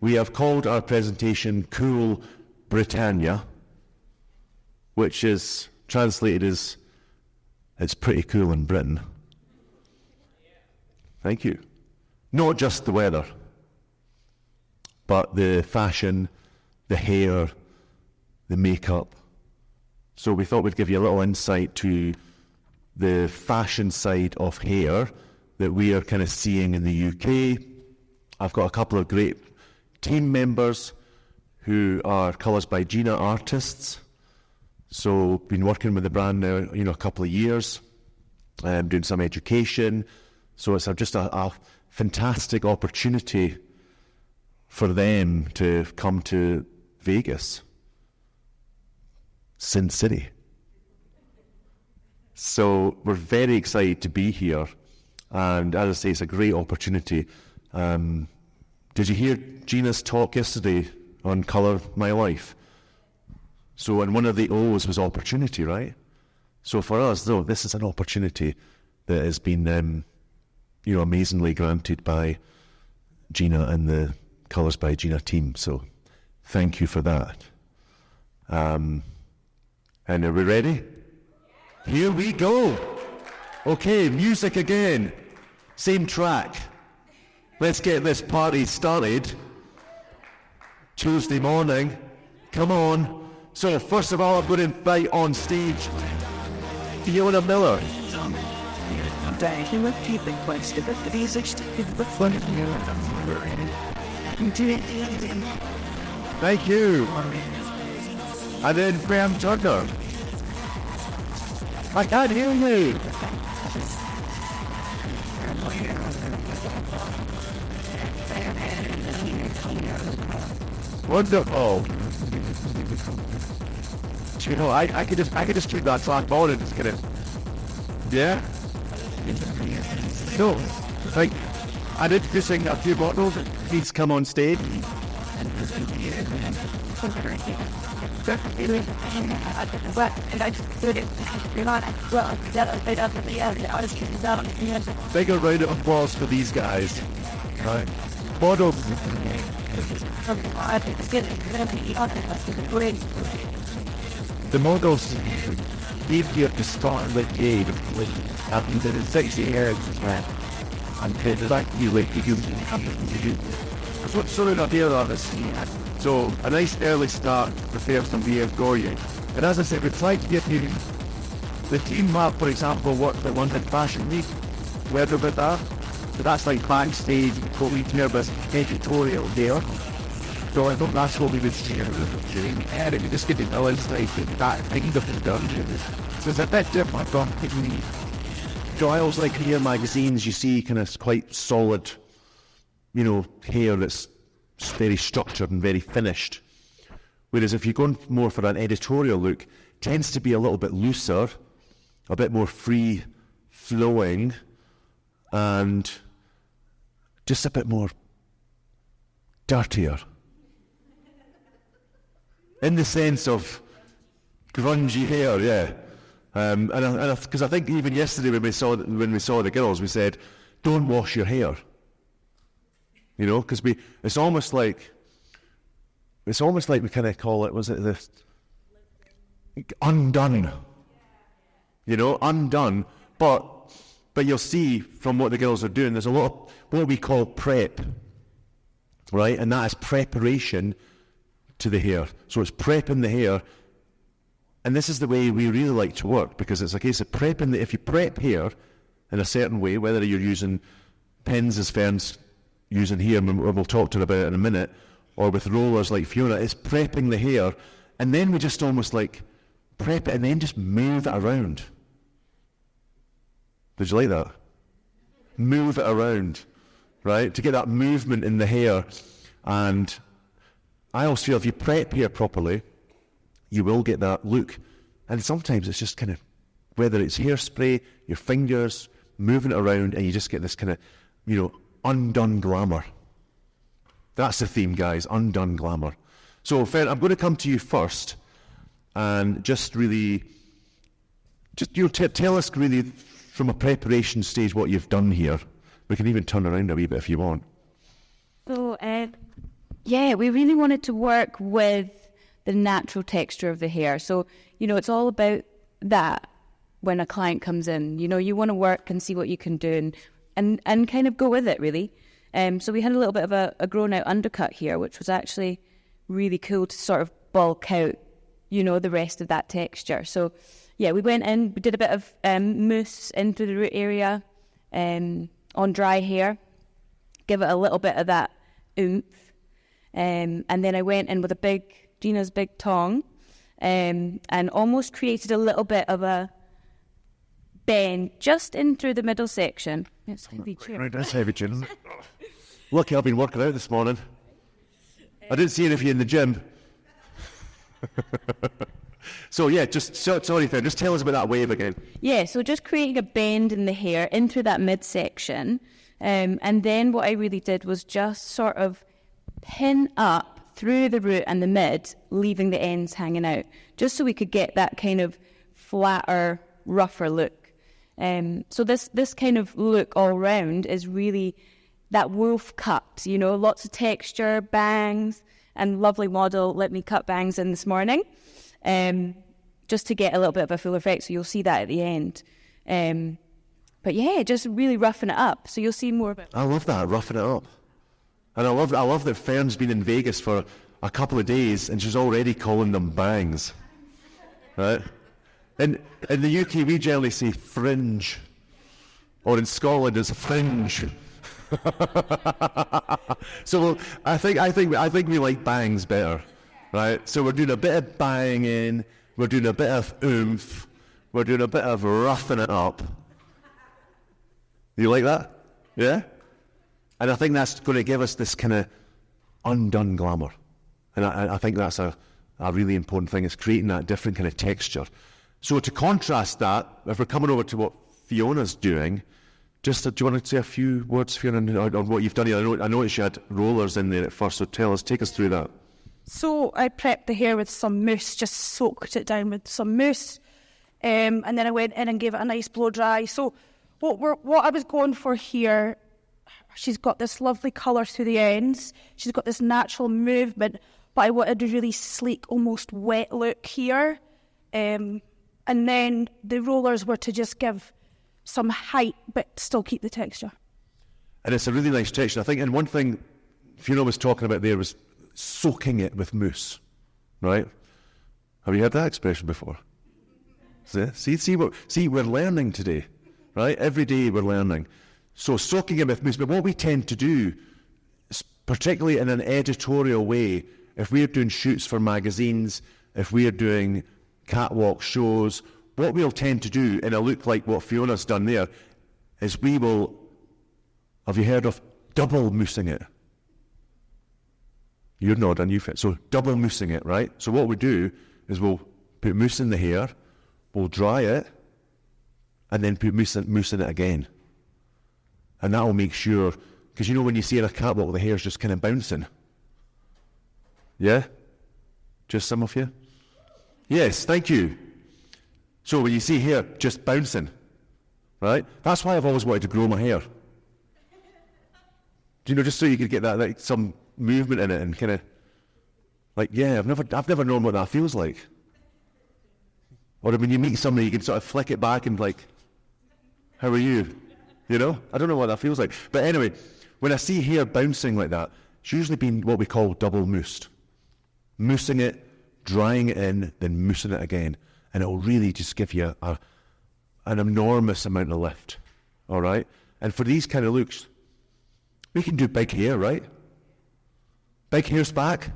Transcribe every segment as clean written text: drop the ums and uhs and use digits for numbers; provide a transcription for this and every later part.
we have called our presentation Cool Britannia, which is translated as it's pretty cool in Britain. Thank you. Not just the weather, but the fashion, the hair, the makeup. So we thought we'd give you a little insight to the fashion side of hair that we are kind of seeing in the UK. I've got a couple of great team members who are Colours by Gina artists. So been working with the brand now, a couple of years, doing some education. So it's just a fantastic opportunity for them to come to Vegas, Sin City. So we're very excited to be here, and as I say, it's a great opportunity. Did you hear Gina's talk yesterday on Colour My Life? So, and one of the O's was opportunity, right? So for us, though, this is an opportunity that has been, amazingly granted by Gina and the Colours by Gina team. So thank you for that. And are we ready? Here we go. Okay, music again. Same track. Let's get this party started. Tuesday morning. Come on. So first of all, I'm going to invite on stage Fiona Miller. Thank you. And then Graham Turner. I can't hear you. Wonderful. I could just keep that song on and just yeah. So, I'm introducing a few bottles. Please come on stage. Bigger round of applause for these guys. Right. Bottles. The models leave here to start with Jade with having the 60 years and it's like you so sorry not here on this. So a nice early start to prepare some beer for you. And as I said, we try to give you the team map, for example, what the London Fashion Week, where about that. So that's like backstage, co-lead nervous editorial there. So I thought that's what we would share and we just get to know insight into that kind of dungeon. So it's a bit different from picking so I always like hair magazines, you see kind of quite solid, hair that's very structured and very finished. Whereas if you're going more for an editorial look, it tends to be a little bit looser, a bit more free flowing, and just a bit more dirtier. In the sense of grungy hair, yeah. And because I think even yesterday when we saw the girls, we said, "Don't wash your hair," because it's almost like we kind of call it, was it the undone, undone. But you'll see from what the girls are doing, there's a lot of what we call prep, right, and that is preparation to the hair. So it's prepping the hair. And this is the way we really like to work, because it's a case of prepping. If you prep hair in a certain way, whether you're using pens as Fern's using here, and we'll talk to her about it in a minute, or with rollers like Fiona, it's prepping the hair, and then we just almost like prep it and then just move it around. Did you like that? Move it around, right? To get that movement in the hair. And I always feel if you prep hair properly, you will get that look. And sometimes it's just kind of, whether it's hairspray, your fingers, moving it around, and you just get this kind of, undone glamour. That's the theme, guys, undone glamour. So, Fern, I'm going to come to you first, and just really, tell us really from a preparation stage what you've done here. We can even turn around a wee bit if you want. So, Yeah, we really wanted to work with the natural texture of the hair. So, it's all about that when a client comes in. You want to work and see what you can do and kind of go with it, really. So we had a little bit of a grown-out undercut here, which was actually really cool to sort of bulk out, the rest of that texture. So, yeah, we went in, we did a bit of mousse into the root area on dry hair, give it a little bit of that oomph. And then I went in with Gina's big tong, and almost created a little bit of a bend just in through the middle section. It's heavy tune. Right, that's heavy tune, isn't it? Lucky I've been working out this morning. I didn't see any of you in the gym. So yeah, sorry, Theo, just tell us about that wave again. Yeah, so just creating a bend in the hair in through that midsection. And then what I really did was just sort of pin up through the root and the mid, leaving the ends hanging out, just so we could get that kind of flatter, rougher look. So this kind of look all round is really that wolf cut, lots of texture, bangs, and lovely model let me cut bangs in this morning, just to get a little bit of a full effect. So you'll see that at the end. But yeah, just really roughing it up. So you'll see more of it. I love that, roughing it up. And I love that Fern's been in Vegas for a couple of days and she's already calling them bangs. Right? In the UK, we generally say fringe. Or in Scotland, it's a fringe. So I think we like bangs better. Right? So we're doing a bit of banging, we're doing a bit of oomph, we're doing a bit of roughing it up. You like that? Yeah? And I think that's going to give us this kind of undone glamour. And I think that's a really important thing, is creating that different kind of texture. So to contrast that, if we're coming over to what Fiona's doing, do you want to say a few words, Fiona, on what you've done here? I noticed you had rollers in there at first, so take us through that. So I prepped the hair with some mousse, just soaked it down with some mousse, and then I went in and gave it a nice blow dry. So what I was going for here, she's got this lovely colour through the ends. She's got this natural movement, but I wanted a really sleek, almost wet look here. And then the rollers were to just give some height, but still keep the texture. And it's a really nice texture, I think. And one thing Fiona was talking about there was soaking it with mousse, right? Have you heard that expression before? See, we're learning today, right? Every day we're learning. So soaking it with mousse, but what we tend to do, particularly in an editorial way, if we're doing shoots for magazines, if we're doing catwalk shows, what we'll tend to do in a look like what Fiona's done there is we will, have you heard of double moussing it? You're nodding, you fit. So double moussing it, right? So what we do is we'll put mousse in the hair, we'll dry it, and then put mousse in it again. And that will make sure, because when you see in a catwalk, the hair's just kind of bouncing. Yeah? Just some of you? Yes, thank you. So when you see hair just bouncing, right? That's why I've always wanted to grow my hair. Just so you could get that, like, some movement in it and kind of, like, yeah, I've never known what that feels like. Or when you meet somebody, you can sort of flick it back and like, how are you? I don't know what that feels like. But anyway, when I see hair bouncing like that, it's usually been what we call double moussed. Moussing it, drying it in, then moussing it again. And it will really just give you an enormous amount of lift. All right? And for these kind of looks, we can do big hair, right? Big hair's back?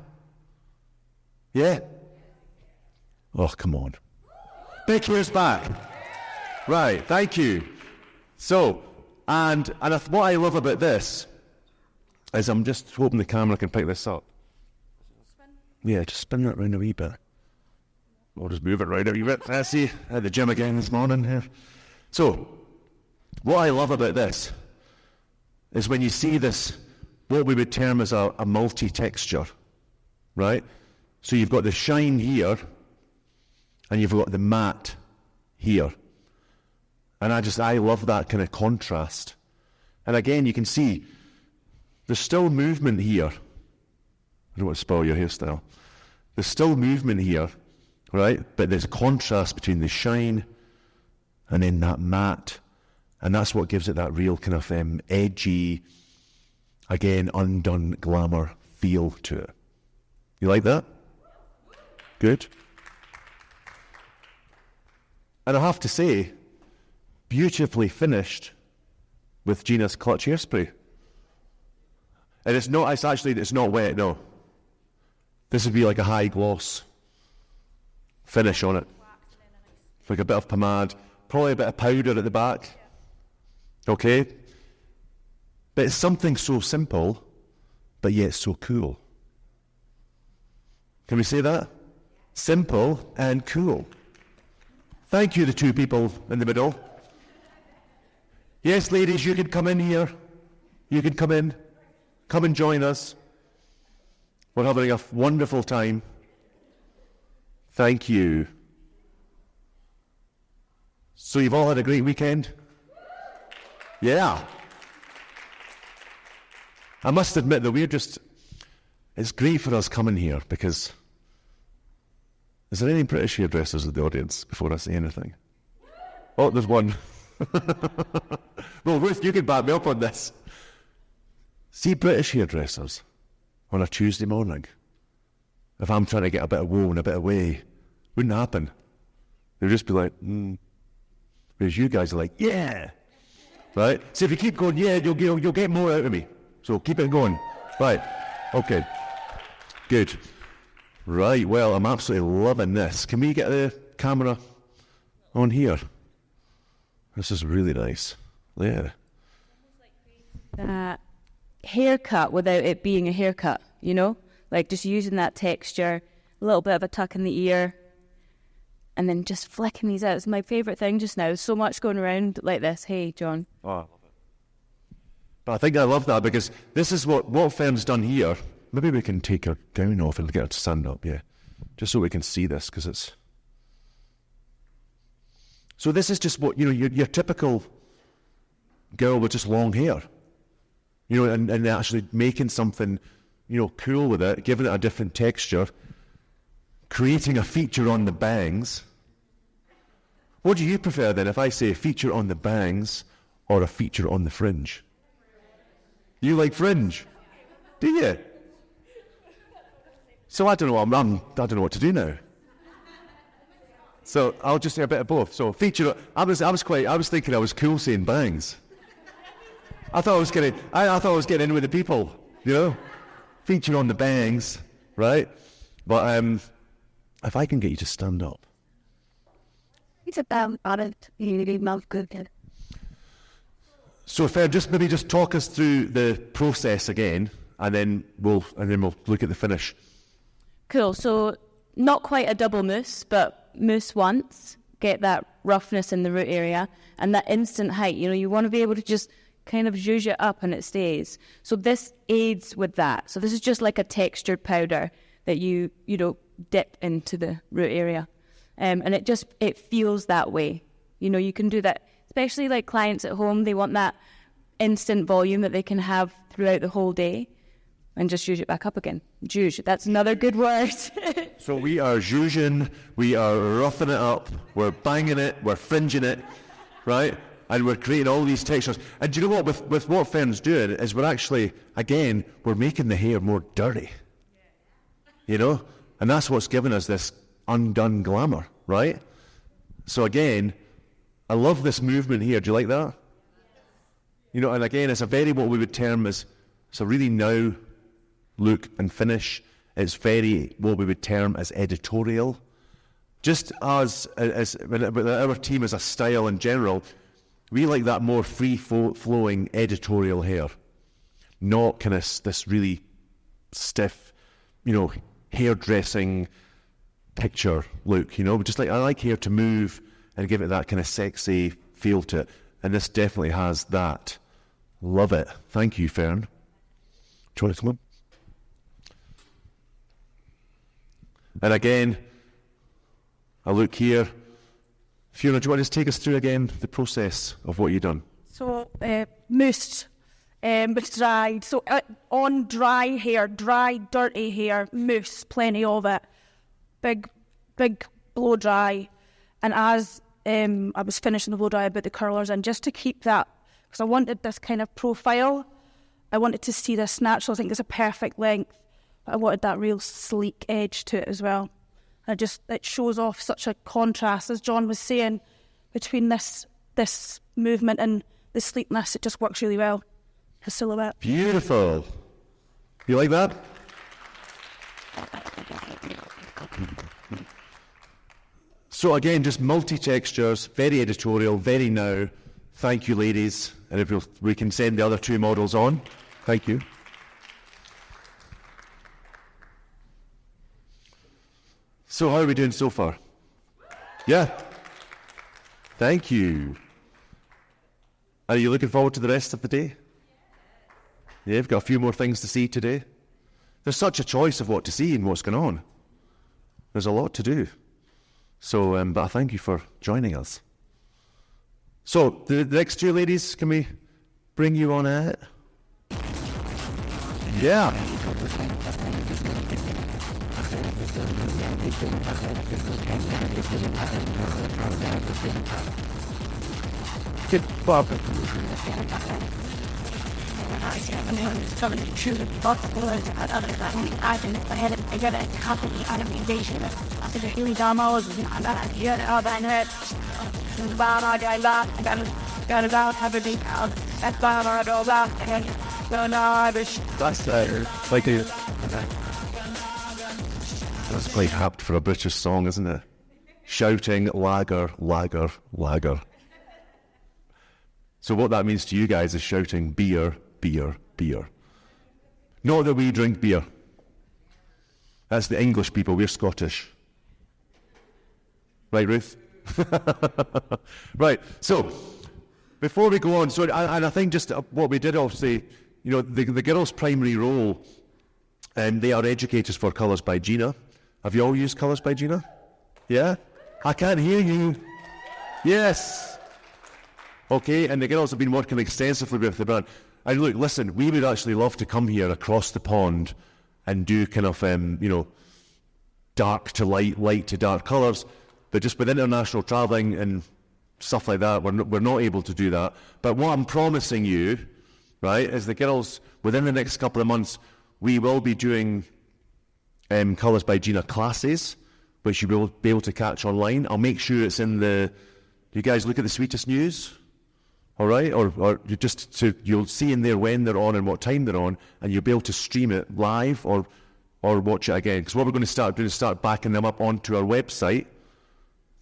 Yeah? Oh, come on. Big hair's back. Right, thank you. So, and what I love about this is I'm just hoping the camera can pick this up. Yeah, just spin that round a wee bit. I'll just move it right a wee bit. I see, at the gym again this morning here. So, what I love about this is when you see this, what we would term as a multi-texture, right? So you've got the shine here, and you've got the matte here. And I love that kind of contrast. And again, you can see there's still movement here, I don't want to spoil your hairstyle. There's still movement here, right? But there's a contrast between the shine and then that matte. And that's what gives it that real kind of edgy, again, undone glamour feel to it. You like that? Good. And I have to say, beautifully finished with Gina's clutch hairspray. And it's not wet, no. This would be like a high gloss finish on it. Like a bit of pomade, probably a bit of powder at the back. Okay? But it's something so simple, but yet so cool. Can we say that? Simple and cool. Thank you, the two people in the middle. Yes, ladies, you can come in here. You can come in. Come and join us. We're having a wonderful time. Thank you. So you've all had a great weekend? Yeah. I must admit that it's great for us coming here because is there any British hairdressers in the audience before I say anything? Oh, there's one. Well, Ruth, you can back me up on this. See British hairdressers on a Tuesday morning. If I'm trying to get a bit of wool and a bit of whey, wouldn't happen. They'd just be like, Whereas you guys are like, yeah. Right? So if you keep going, yeah, you'll get more out of me. So keep it going. Right. Okay. Good. Right. Well, I'm absolutely loving this. Can we get the camera on here? This is really nice. Yeah. That haircut without it being a haircut, you know? Like just using that texture, a little bit of a tuck in the ear, and then just flicking these out. It's my favourite thing just now. So much going around like this. Hey, John. Oh, I love it. But I think I love that because this is what Fern's done here. Maybe we can take her gown off and get her to stand up, yeah. Just so we can see this, because it's... So this is just what, your typical girl with just long hair. And actually making something, cool with it, giving it a different texture, creating a feature on the bangs. What do you prefer then, if I say a feature on the bangs or a feature on the fringe? You like fringe? Do you? So I don't know. I don't know what to do now. So I'll just say a bit of both. So feature. I was thinking I was cool saying bangs. I thought I was getting in with the people. Feature on the bangs, right? But if I can get you to stand up. It's about it. You love good. So Fer, maybe talk us through the process again, and then we'll look at the finish. Cool. So not quite a double mousse, but mousse once, get that roughness in the root area, and that instant height. You want to be able to just kind of zhuzh it up and it stays. So this aids with that. So this is just like a textured powder that you dip into the root area. And it feels that way. You can do that, especially like clients at home, they want that instant volume that they can have throughout the whole day and just zhuzh it back up again. Zhuzh, that's another good word. So we are zhuzhing, we are roughing it up, we're banging it, we're fringing it, right? And we're creating all these textures. And do you know what, with what Fern's doing is we're actually, again, we're making the hair more dirty. And that's what's given us this undone glamour, right? So again, I love this movement here. Do you like that? And again, it's a very what we would term as, it's a really now look and finish. It's very what we would term as editorial. Just as with our team as a style in general, we like that more free-flowing editorial hair, not kind of this really stiff, hairdressing picture look. Just like I like hair to move and give it that kind of sexy feel to it, and this definitely has that. Love it. Thank you, Fern. Do you want to come on? And again, I look here. Fiona, do you want to just take us through again the process of what you've done? So, mousse, but dried. So on dry hair, dry, dirty hair, mousse, plenty of it. Big blow dry. And as I was finishing the blow dry, I put the curlers in just to keep that, because I wanted this kind of profile. I wanted to see this natural. I think it's a perfect length, but I wanted that real sleek edge to it as well. And it shows off such a contrast, as John was saying, between this movement and the sleekness. It just works really well. The silhouette. Beautiful. You like that? So again, just multi-textures, very editorial, very now. Thank you, ladies. And if we can send the other two models on. Thank you. So how are we doing so far? Yeah. Thank you. Are you looking forward to the rest of the day? Yeah, you've got a few more things to see today. There's such a choice of what to see and what's going on. There's a lot to do. So, but I thank you for joining us. So, the next two ladies, can we bring you on it? Yeah. Good, Bob. That's quite apt for a British song, isn't it? Shouting, lager, lager, lager. So what that means to you guys is shouting beer, beer, beer. Not that we drink beer. That's the English people, we're Scottish. Right, Ruth? Right, so before we go on, and I think just what we did obviously, you know, the girls' primary role, they are educators for Colours by Gina. Have you all used Colours by Gina? Yeah? I can't hear you. Yes. Okay, and the girls have been working extensively with the brand. And look, listen, we would actually love to come here across the pond and do kind of, you know, dark to light, light to dark colours, but just with international travelling and stuff like that, we're not able to do that. But what I'm promising you, right, is the girls, within the next couple of months, we will be doing Colours by Gina classes, which you will be able to catch online. I'll make sure it's in the... You guys look at the Sweetest News? All right, or you just so you'll see in there when they're on and what time they're on, and you'll be able to stream it live or watch it again. Because what we're going to start doing is start backing them up onto our website,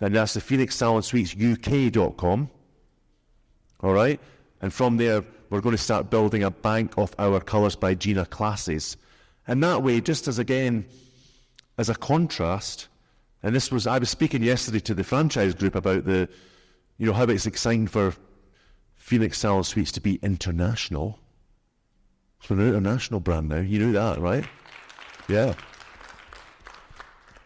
and that's the PhoenixSalonSuitesUK.com. All right, and from there we're going to start building a bank of our Colours by Gina classes, and that way, just as again as a contrast, and I was speaking yesterday to the franchise group about the, you know, how it's exciting for Phoenix Salon Suites to be international. It's an international brand now. You knew that, right? Yeah.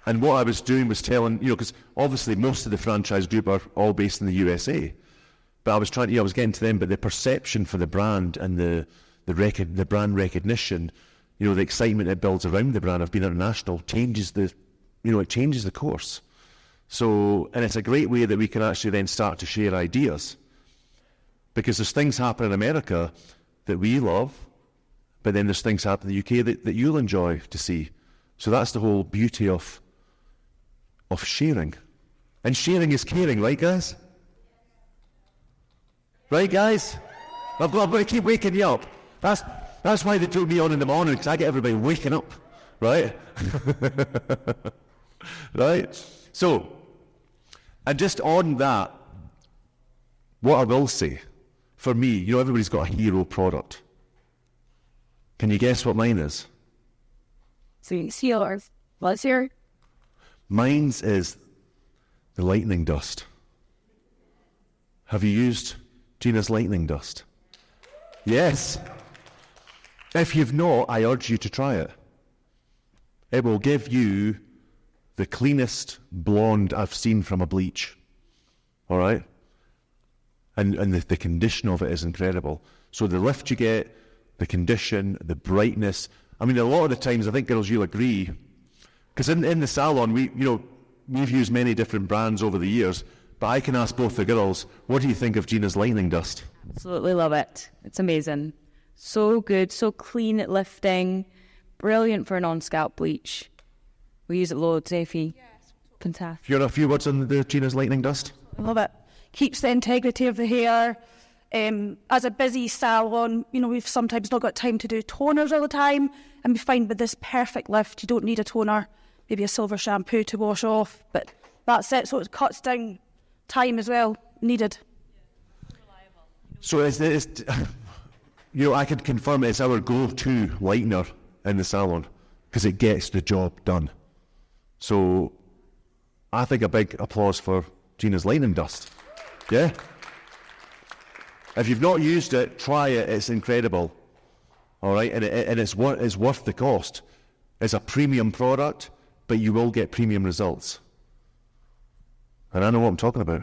And what I was doing was telling, you know, because obviously most of the franchise group are all based in the USA, but I was getting to them, but the perception for the brand and the brand recognition, you know, the excitement it builds around the brand of being international changes the course. So, and it's a great way that we can actually then start to share ideas. Because there's things happen in America that we love, but then there's things happen in the UK that you'll enjoy to see. So that's the whole beauty of sharing. And sharing is caring, right, guys? Right, guys? I've got to keep waking you up. That's why they took me on in the morning, because I get everybody waking up, right? Right? So, and just on that, what I will say, for me, you know, everybody's got a hero product. Can you guess what mine is? Yours. What's your? Mine's is the lightning dust. Have you used Gina's lightning dust? Yes. If you've not, I urge you to try it. It will give you the cleanest blonde I've seen from a bleach. All right? And the condition of it is incredible. So the lift you get, the condition, the brightness. I mean, a lot of the times, I think, girls, you'll agree, because in the salon, we've used many different brands over the years, but I can ask both the girls, what do you think of Gina's lightning dust? Absolutely love it. It's amazing. So good, so clean at lifting, brilliant for a non-scalp bleach. We use it loads, Effie. Yes. Fantastic. If you're a few words on the Gina's lightning dust? I love it. Keeps the integrity of the hair. As a busy salon, we've sometimes not got time to do toners all the time, and we find with this perfect lift, you don't need a toner, maybe a silver shampoo to wash off, but that's it. So it cuts down time as well, needed. So I can confirm it's our go-to lightener in the salon because it gets the job done. So I think a big applause for Gina's lightning dust. Yeah. If you've not used it, try it. It's incredible. All right, and it's worth the cost. It's a premium product, but you will get premium results. And I know what I'm talking about.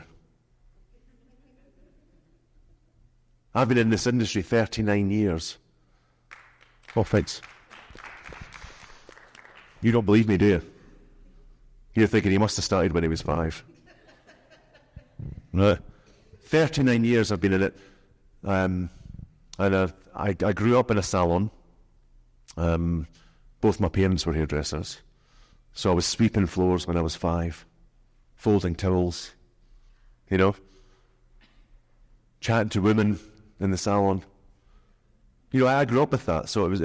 I've been in this industry 39 years. Oh, thanks. You don't believe me, do you? You're thinking he must have started when he was 5. Right. 39 years I've been in it. And I grew up in a salon. Both my parents were hairdressers. So I was sweeping floors when I was 5, folding towels, chatting to women in the salon. I grew up with that, so it was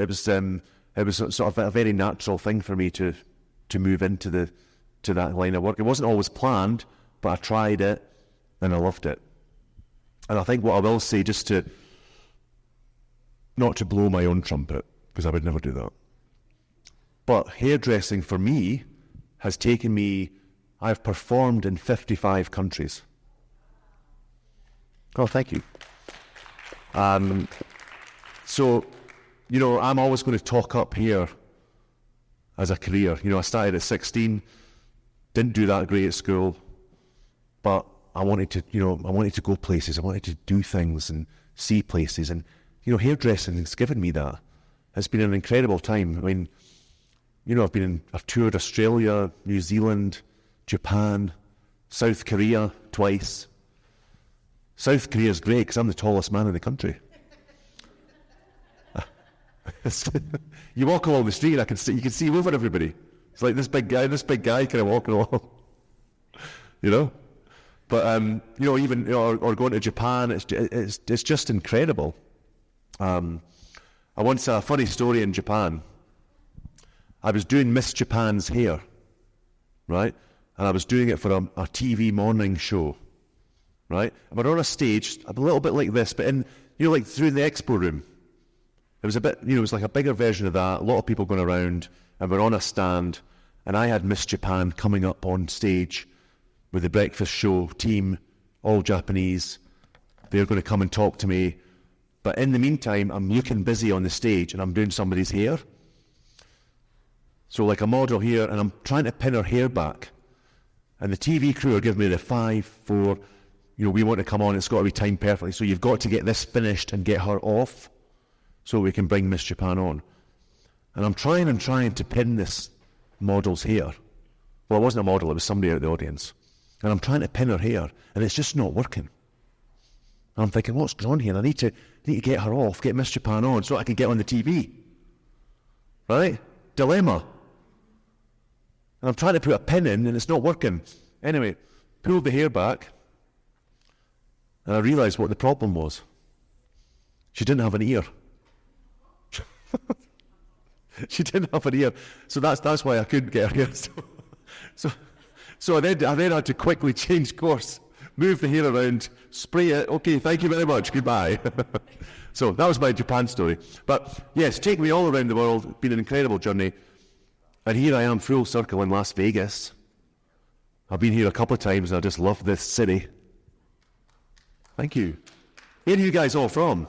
sort of a very natural thing for me to move into that line of work. It wasn't always planned, but I tried it and I loved it. And I think what I will say, just to not to blow my own trumpet, because I would never do that, but hairdressing for me has taken me, I've performed in 55 countries. Oh, thank you. So, I'm always going to talk up hair as a career. I started at 16, didn't do that great at school, but I wanted to go places. I wanted to do things and see places, and hairdressing has given me that. It's been an incredible time. I mean, I've toured Australia, New Zealand, Japan, South Korea twice. South Korea is great because I'm the tallest man in the country. You walk along the street, you can see over everybody. It's like this big guy kind of walking along, But even or going to Japan, it's just incredible. I once a funny story in Japan. I was doing Miss Japan's hair, right? And I was doing it for a TV morning show, right? And we're on a stage, a little bit like this, but in like through the expo room. It was a bit, it was like a bigger version of that. A lot of people going around, and we're on a stand, and I had Miss Japan coming up on stage with the breakfast show team, all Japanese. They're going to come and talk to me. But in the meantime, I'm looking busy on the stage and I'm doing somebody's hair. So like a model here, and I'm trying to pin her hair back. And the TV crew are giving me the 5, 4, we want to come on, it's got to be timed perfectly. So you've got to get this finished and get her off so we can bring Miss Japan on. And I'm trying to pin this model's hair. Well, it wasn't a model, it was somebody out of the audience. And I'm trying to pin her hair, and it's just not working. And I'm thinking, what's going on here? I need to get her off, get Miss Japan on, so I can get on the TV. Right? Dilemma. And I'm trying to put a pin in, and it's not working. Anyway, pulled the hair back, and I realised what the problem was. She didn't have an ear. She didn't have an ear. So that's why I couldn't get her hair. So I then had to quickly change course, move the hair around, spray it. Okay, thank you very much. Goodbye. So that was my Japan story. But yes, taking me all around the world. It's been an incredible journey. And here I am, full circle in Las Vegas. I've been here a couple of times and I just love this city. Thank you. Where are you guys all from?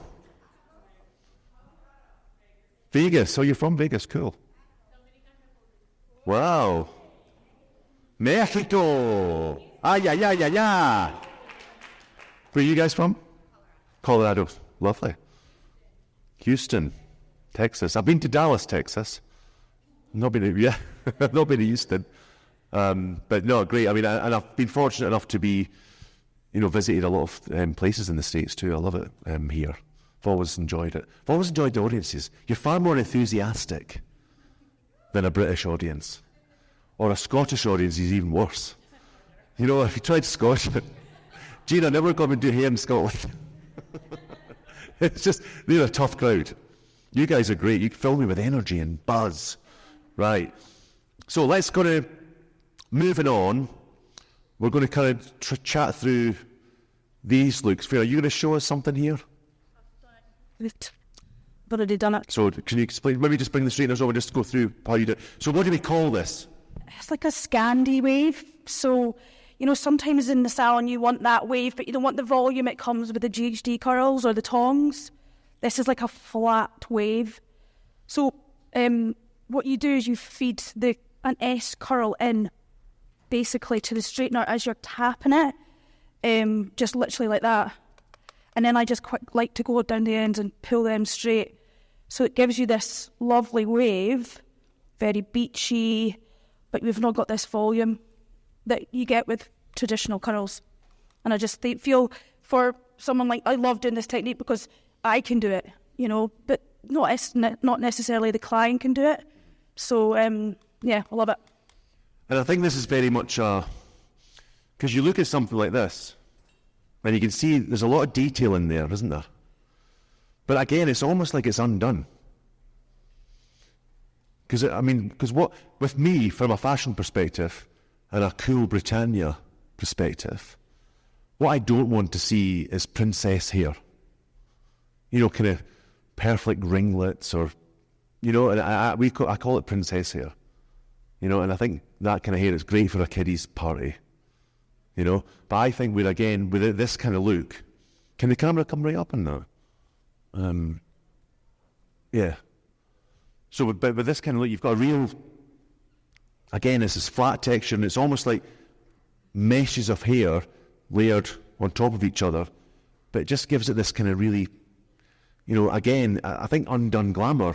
Vegas. Oh, you're from Vegas. Cool. Wow. Mexico. Yeah. Where are you guys from? Colorado. Lovely. Houston. Texas. I've been to Dallas, Texas. Not been to, not been to Houston. But no, great. I mean, and I've been fortunate enough to be, visited a lot of places in the States too. I love it here. I've always enjoyed it. I've always enjoyed the audiences. You're far more enthusiastic than a British audience. Or a Scottish audience is even worse. If you tried Scottish, Gina, never come and do here in Scotland. It's just, they're a tough crowd. You guys are great. You fill me with energy and buzz. Right. So let's go to, moving on, we're going to kind of chat through these looks. Fair, are you going to show us something here? I've already done it. So can you explain, maybe just bring the straighteners over, just go through how you do it. So what do we call this? It's like a Scandi wave. So, sometimes in the salon you want that wave, but you don't want the volume it comes with the GHD curls or the tongs. This is like a flat wave. So what you do is you feed an S curl in, basically, to the straightener as you're tapping it, just literally like that. And then I just like to go down the ends and pull them straight. So it gives you this lovely wave, very beachy, but we've not got this volume that you get with traditional curls. And I just feel for someone like, I love doing this technique because I can do it, but not necessarily the client can do it. So, I love it. And I think this is very much because you look at something like this, and you can see there's a lot of detail in there, isn't there? But again, it's almost like it's undone. Because what, with me, from a fashion perspective, and a cool Britannia perspective, what I don't want to see is princess hair. Kind of perfect ringlets or, and I call it princess hair. And I think that kind of hair is great for a kiddie's party. But I think with this kind of look, can the camera come right up in that? Yeah. So with this kind of look, you've got a real, again, this is flat texture, and it's almost like meshes of hair layered on top of each other, but it just gives it this kind of really, again, I think undone glamour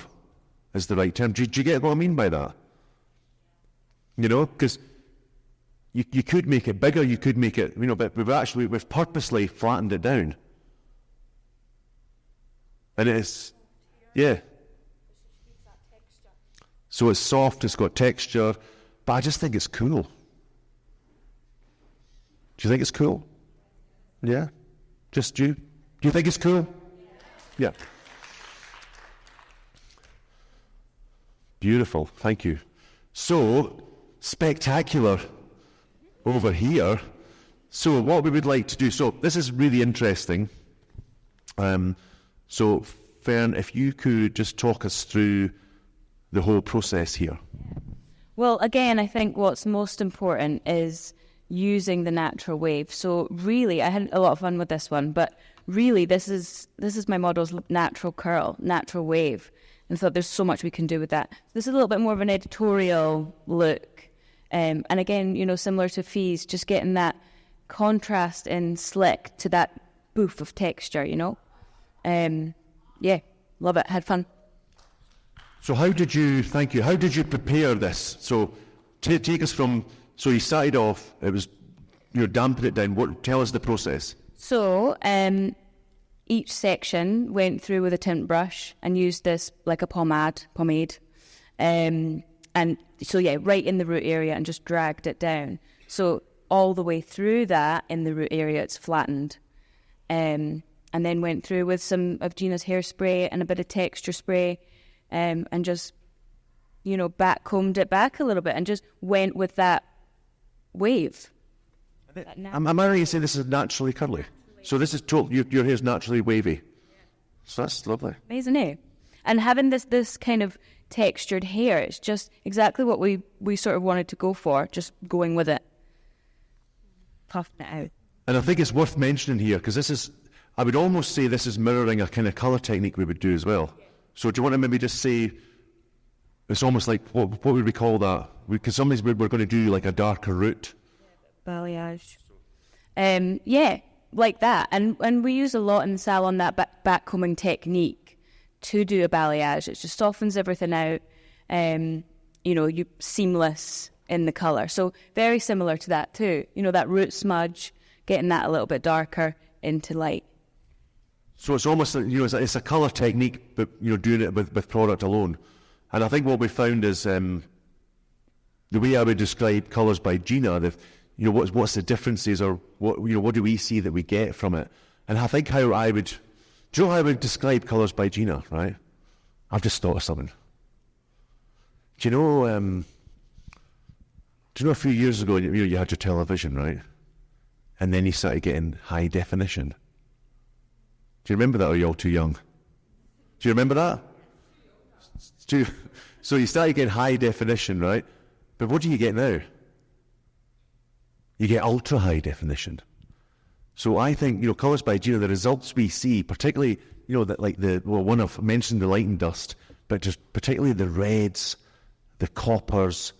is the right term. Do you get what I mean by that? Because you could make it bigger, you could make it, but we've purposely flattened it down. And it's, yeah. So it's soft, it's got texture, but I just think it's cool. Do you think it's cool? Yeah? Just you? Do you think it's cool? Yeah. Beautiful, thank you. So, spectacular over here. So what we would like to do, so this is really interesting. So Fern, if you could just talk us through the whole process here. Well, again, I think what's most important is using the natural wave. So really, I had a lot of fun with this one, but really this is my model's natural curl, natural wave. And so there's so much we can do with that. This is a little bit more of an editorial look. And again, similar to Fee's, just getting that contrast in slick to that boof of texture, Yeah, love it, had fun. So how did you prepare this? So take us from, so you started off, it was, you're damping it down. Tell us the process. So each section went through with a tint brush and used this like a pomade. And so, right in the root area and just dragged it down. So all the way through that, in the root area, it's flattened. And then went through with some of Gina's hairspray and a bit of texture spray. And just, back-combed it back a little bit and just went with that wave. Am I right to say this is naturally curly? So this is your hair's naturally wavy. Yeah. So that's lovely. Amazing, eh? And having this kind of textured hair, it's just exactly what we sort of wanted to go for, just going with it. Puffing it out. And I think it's worth mentioning here, because I would almost say this is mirroring a kind of colour technique we would do as well. So do you want to maybe just say, it's almost like, what would we call that? Because somebody's we're going to do like a darker root. Balayage. Like that. And we use a lot in the salon that backcombing technique to do a balayage. It just softens everything out. You seamless in the colour. So very similar to that too. That root smudge, getting that a little bit darker into light. So it's almost, it's a colour technique, but, doing it with product alone. And I think what we found is, the way I would describe colours by Gina, what's the differences, or what do we see that we get from it? And I think how I would describe colours by Gina, right? I've just thought of something. Do you know a few years ago, you had your television, right? And then you started getting high definition. Do you remember that, or are you all too young? Do you remember that? So you started getting high definition, right? But what do you get now? You get ultra high definition. So I think, colours by Gina, the results we see, particularly, one I've mentioned, the light and dust, but just particularly the reds, the coppers,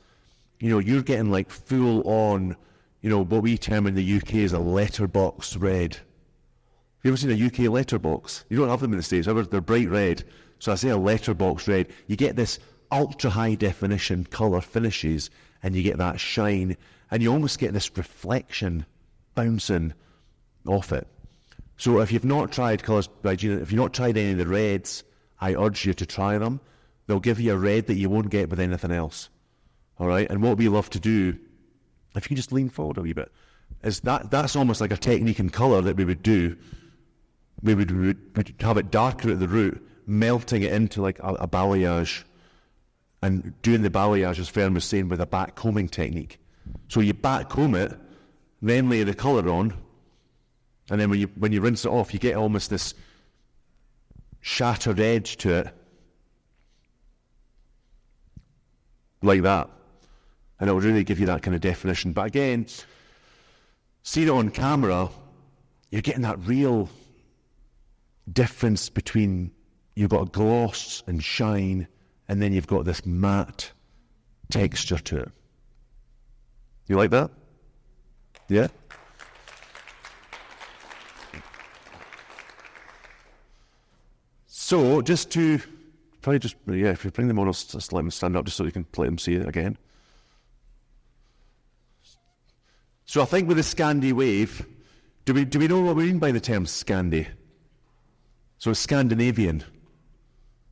you're getting like full on, what we term in the UK as a letterbox red. Have you ever seen a UK letterbox? You don't have them in the States, they're bright red. So I say a letterbox red. You get this ultra high definition colour finishes, and you get that shine, and you almost get this reflection bouncing off it. So if you've not tried colours by Gina, if you've not tried any of the reds, I urge you to try them. They'll give you a red that you won't get with anything else. All right? And what we love to do, if you can just lean forward a wee bit, is that's almost like a technique in colour that we would do. We would have it darker at the root, melting it into like a balayage, and doing the balayage, as Fern was saying, with a back combing technique. So you back comb it, then lay the colour on, and then when you rinse it off, you get almost this shattered edge to it, like that, and it will really give you that kind of definition. But again, seeing it on camera, you're getting that real difference between, you've got a gloss and shine, and then you've got this matte texture to it. You like that? Yeah? So, if you bring them on, I'll just let them stand up just so you can let them see it again. So I think with the Scandi wave, do we know what we mean by the term Scandi? So it's Scandinavian,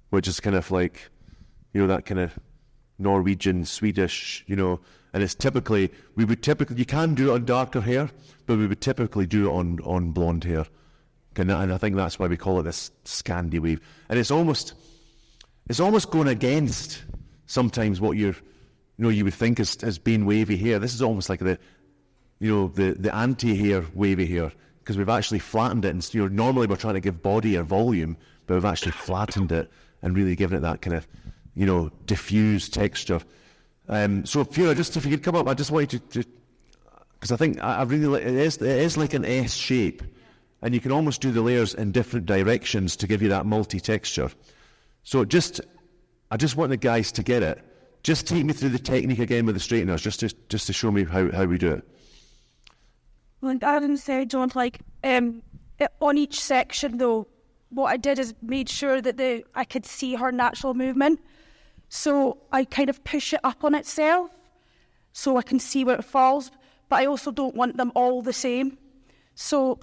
which is kind of like, that kind of Norwegian, Swedish, and it's typically, you can do it on darker hair, but we would typically do it on blonde hair. And I think that's why we call it this Scandi wave. And it's almost going against sometimes what you would think as being wavy hair. This is almost like the anti-hair wavy hair, because we've actually flattened it. And normally we're trying to give body or volume, but we've actually flattened it and really given it that kind of, diffused texture. So Fiona, just if you could come up, I just want you to, because I think I really, it is like an S shape. And you can almost do the layers in different directions to give you that multi-texture. So I just want the guys to get it. Just take me through the technique again with the straighteners, just to show me how we do it. Like Aaron said, John, on each section though, what I did is made sure that I could see her natural movement. So I kind of push it up on itself so I can see where it falls, but I also don't want them all the same. So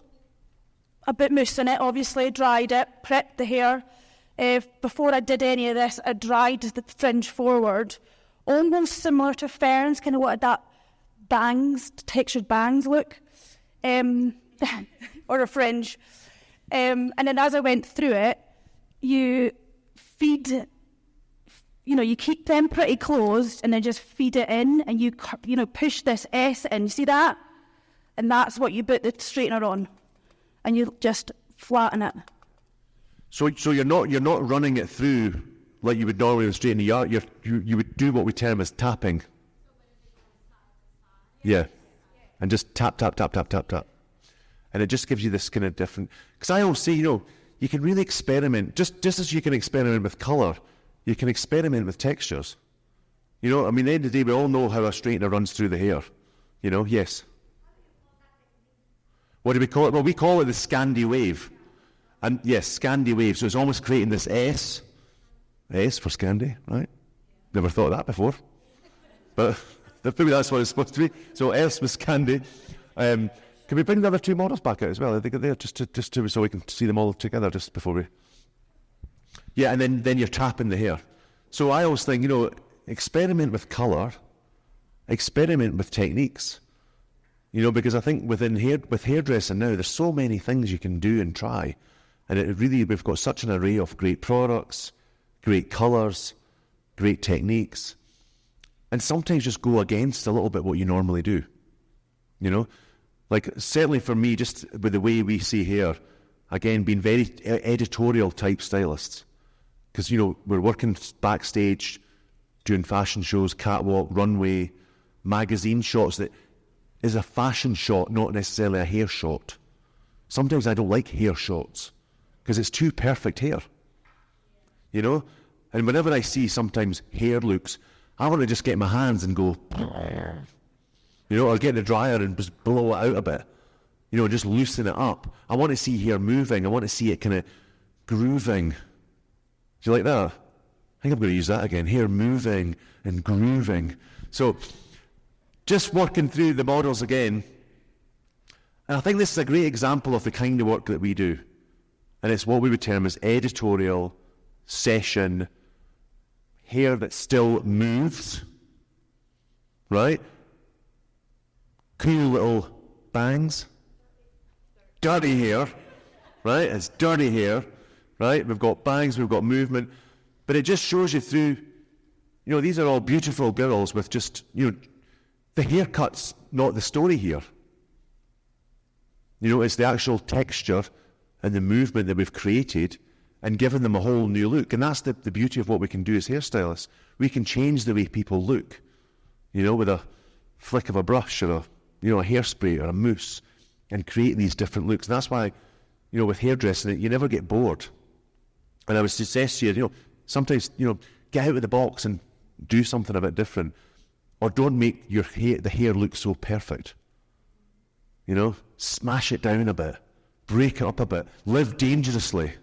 a bit mousse in it, obviously, dried it, prepped the hair. Before I did any of this, I dried the fringe forward, almost similar to Fern's, kind of what that textured bangs look, or a fringe. And then as I went through it, you feed, you keep them pretty closed and then just feed it in, and you push this S in. You see that? And that's what you put the straightener on. And you just flatten it. So you're not running it through like you would normally with a straightener. You would do what we term as tapping. Yeah, and just tap, tap, tap, tap, tap, tap, and it just gives you this kind of different. Because I always say, you can really experiment. Just as you can experiment with colour, you can experiment with textures. At the end of the day, we all know how a straightener runs through the hair. Yes. What do we call it? Well, we call it the Scandi wave. And yes, Scandi wave. So it's almost creating this S for Scandi, right? Never thought of that before. But maybe that's what it's supposed to be. So S with Scandi. Can we bring the other two models back out as well? I think they're just to so we can see them all together just before we... Yeah, and then you're tapping the hair. So I always think, experiment with colour, experiment with techniques. Because I think with hairdressing now, there's so many things you can do and try. And we've got such an array of great products, great colours, great techniques. And sometimes just go against a little bit what you normally do. Like certainly for me, just with the way we see hair, again, being very editorial type stylists. Because, we're working backstage, doing fashion shows, catwalk, runway, magazine shots that is a fashion shot, not necessarily a hair shot. Sometimes I don't like hair shots because it's too perfect hair. And whenever I see sometimes hair looks, I want to just get my hands and go, or get the dryer and just blow it out a bit. Just loosen it up. I want to see hair moving. I want to see it kind of grooving. Do you like that? I think I'm going to use that again. Hair moving and grooving. So, just working through the models again. And I think this is a great example of the kind of work that we do. And it's what we would term as editorial, session, hair that still moves. Right? Cool little bangs. Dirty hair. Right? It's dirty hair. Right? We've got bangs, we've got movement. But it just shows you through, these are all beautiful girls with just, the haircut's not the story here. It's the actual texture and the movement that we've created and given them a whole new look. And that's the beauty of what we can do as hairstylists. We can change the way people look, with a flick of a brush or a hairspray or a mousse and create these different looks. And that's why, with hairdressing, you never get bored. And I would suggest to you, sometimes, get out of the box and do something a bit different. Or don't make the hair look so perfect. Smash it down a bit. Break it up a bit. Live dangerously.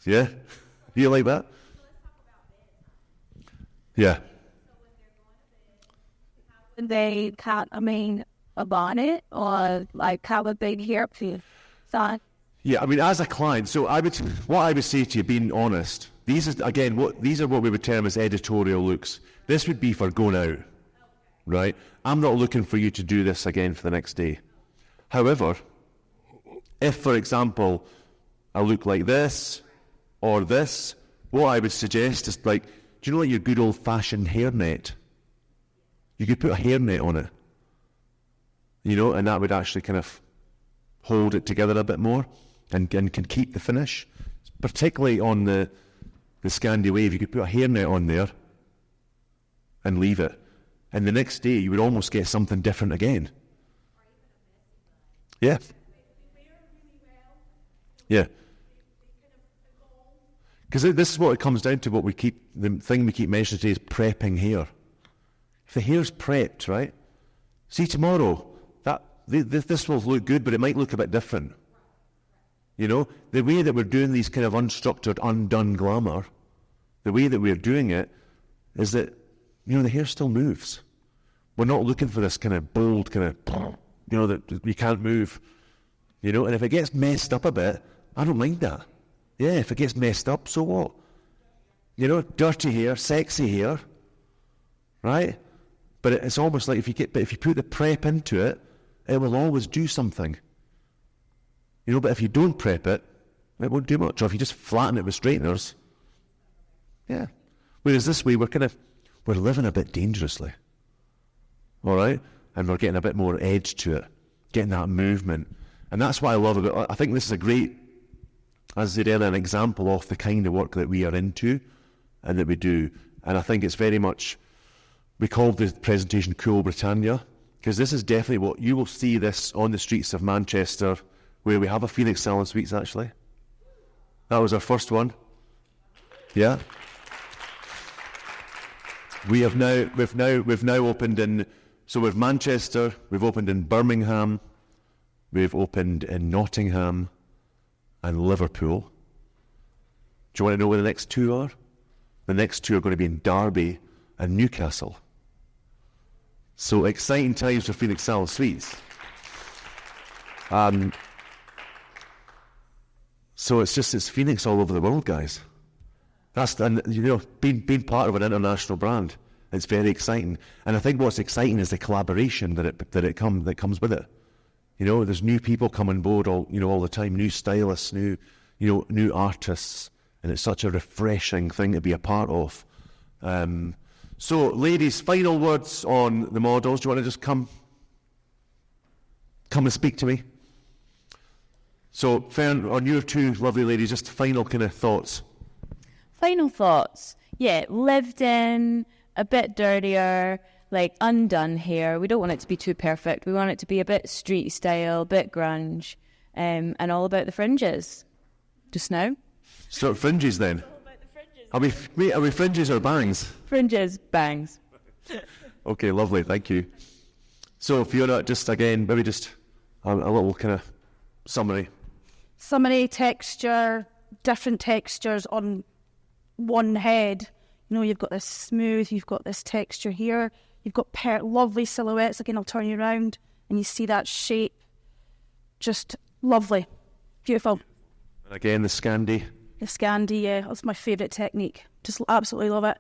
Yeah? Do you like that? Yeah. They cut, a bonnet or like have a big hairpiece on. Yeah, as a client, so what I would say to you, being honest, these are what we would term as editorial looks. This would be for going out, right? I'm not looking for you to do this again for the next day. However, if, for example, a look like this or this, what I would suggest is do you know like your good old-fashioned hairnet? You could put a hairnet on it, and that would actually kind of hold it together a bit more and can keep the finish. Particularly on the Scandi wave, you could put a hairnet on there and leave it. And the next day, you would almost get something different again. Yeah. Yeah. Because this is what it comes down to, the thing we keep mentioning today is prepping hair. If the hair's prepped, right? See, tomorrow, this will look good, but it might look a bit different. The way that we're doing these kind of unstructured, undone glamour, the way that we're doing it is that, the hair still moves. We're not looking for this kind of bold, kind of, that we can't move. And if it gets messed up a bit, I don't mind that. Yeah, if it gets messed up, so what? Dirty hair, sexy hair, right? But it's almost like if you put the prep into it, it will always do something. But if you don't prep it, it won't do much. Or if you just flatten it with straighteners, yeah. Whereas this way, we're living a bit dangerously. All right? And we're getting a bit more edge to it, getting that movement. And that's what I love about it. I think this is a great, as I said earlier, an example of the kind of work that we are into and that we do. And I think it's very much, we called the presentation Cool Britannia, because this is definitely what you will see this on the streets of Manchester, where we have a Phoenix Salon Suites actually. That was our first one. Yeah. We've now opened in, so we've Manchester, we've opened in Birmingham, we've opened in Nottingham, and Liverpool. Do you want to know where the next two are? The next two are going to be in Derby and Newcastle. So exciting times for Phoenix Salon Suites. So it's Phoenix all over the world, guys. Being part of an international brand, it's very exciting. And I think what's exciting is the collaboration that comes with it. There's new people come on board all the time, new stylists, new artists, and it's such a refreshing thing to be a part of. So, ladies, final words on the models. Do you want to just come and speak to me? So, Fern, on your two lovely ladies, just final kind of thoughts. Final thoughts. Yeah, lived in, a bit dirtier, like undone hair. We don't want it to be too perfect. We want it to be a bit street style, a bit grunge, and all about the fringes. Just now. So fringes then. Are we fringes or bangs? Fringes, bangs. Okay, lovely, thank you. So Fiona, just again, maybe just a little kind of summary. Summary, texture, different textures on one head. You've got this smooth, you've got this texture here, you've got lovely silhouettes. Again, I'll turn you around and you see that shape. Just lovely, beautiful. And again, the Scandi. The Scandi, yeah, that's my favourite technique. Just absolutely love it.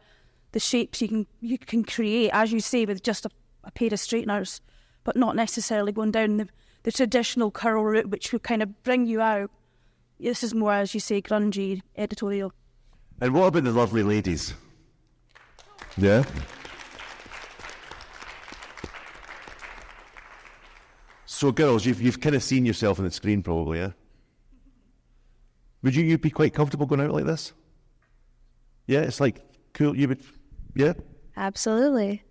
The shapes you can create, as you say, with just a pair of straighteners, but not necessarily going down the traditional curl route, which would kind of bring you out. This is more, as you say, grungy, editorial. And what about the lovely ladies? Yeah? So, girls, you've kind of seen yourself on the screen, probably, yeah? Would you be quite comfortable going out like this? Yeah, it's like cool. You would, yeah? Absolutely.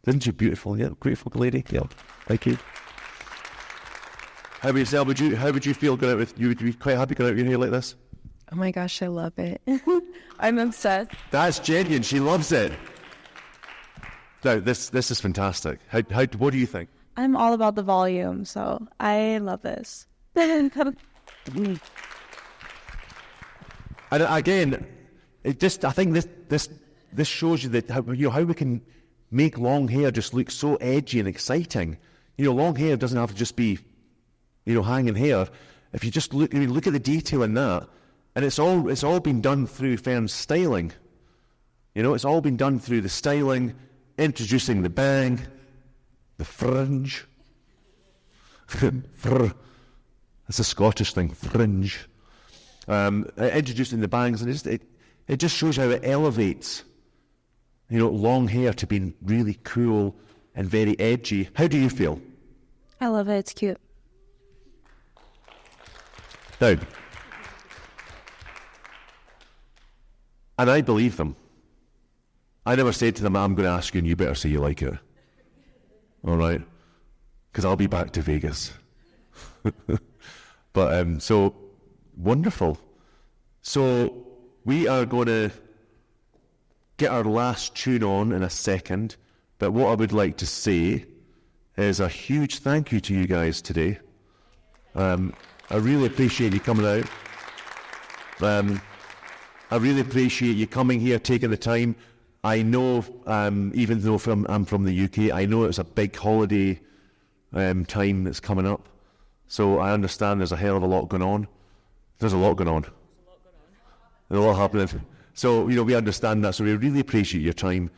Isn't she beautiful? Yeah, beautiful lady. Yeah, thank you. How about yourself? How would you feel going out with? You would be quite happy going out with your hair like this? Oh my gosh, I love it. I'm obsessed. That's genuine. She loves it. No, this is fantastic. What do you think? I'm all about the volume, so I love this. And again, I think this shows you that how we can make long hair just look so edgy and exciting. Long hair doesn't have to just be, hanging hair. If you just look at the detail in that, and it's all been done through Fern's styling. It's all been done through the styling, introducing the bang, the fringe. That's a Scottish thing, fringe. Introducing the bangs, and it just shows how it elevates, long hair to being really cool and very edgy. How do you feel? I love it. It's cute. Now, and I believe them. I never said to them, I'm going to ask you and you better say you like it. All right? Because I'll be back to Vegas. But, so, wonderful. So, we are going to get our last tune on in a second. But what I would like to say is a huge thank you to you guys today. I really appreciate you coming out. I really appreciate you coming here, taking the time. I know, even though I'm from the UK, I know it's a big holiday time that's coming up. So I understand there's a hell of a lot going on. There's a lot going on. There's a lot happening. So, we understand that. So we really appreciate your time.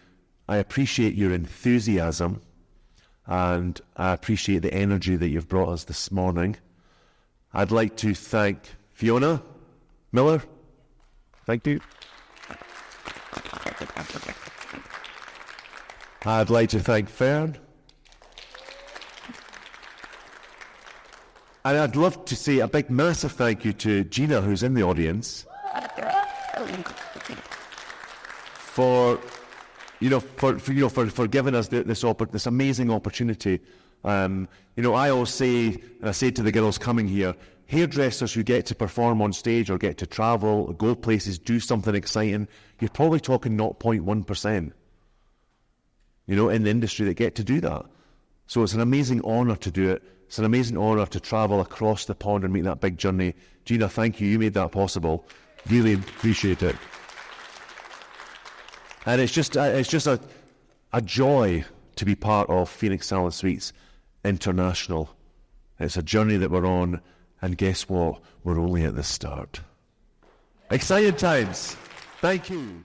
I appreciate your enthusiasm. And I appreciate the energy that you've brought us this morning. I'd like to thank Fiona Miller. Thank you. I'd like to thank Fern. And I'd love to say a big, massive thank you to Gina, who's in the audience, for giving us this amazing opportunity. I always say, and I say to the girls coming here, hairdressers who get to perform on stage or get to travel, go places, do something exciting, you're probably talking 0.1%, in the industry that get to do that. So it's an amazing honour to do it. It's an amazing honour to travel across the pond and make that big journey. Gina, thank you. You made that possible. Really appreciate it. And it's just a joy to be part of Phoenix Salad Sweets International. It's a journey that we're on, and guess what? We're only at the start. Exciting times. Thank you.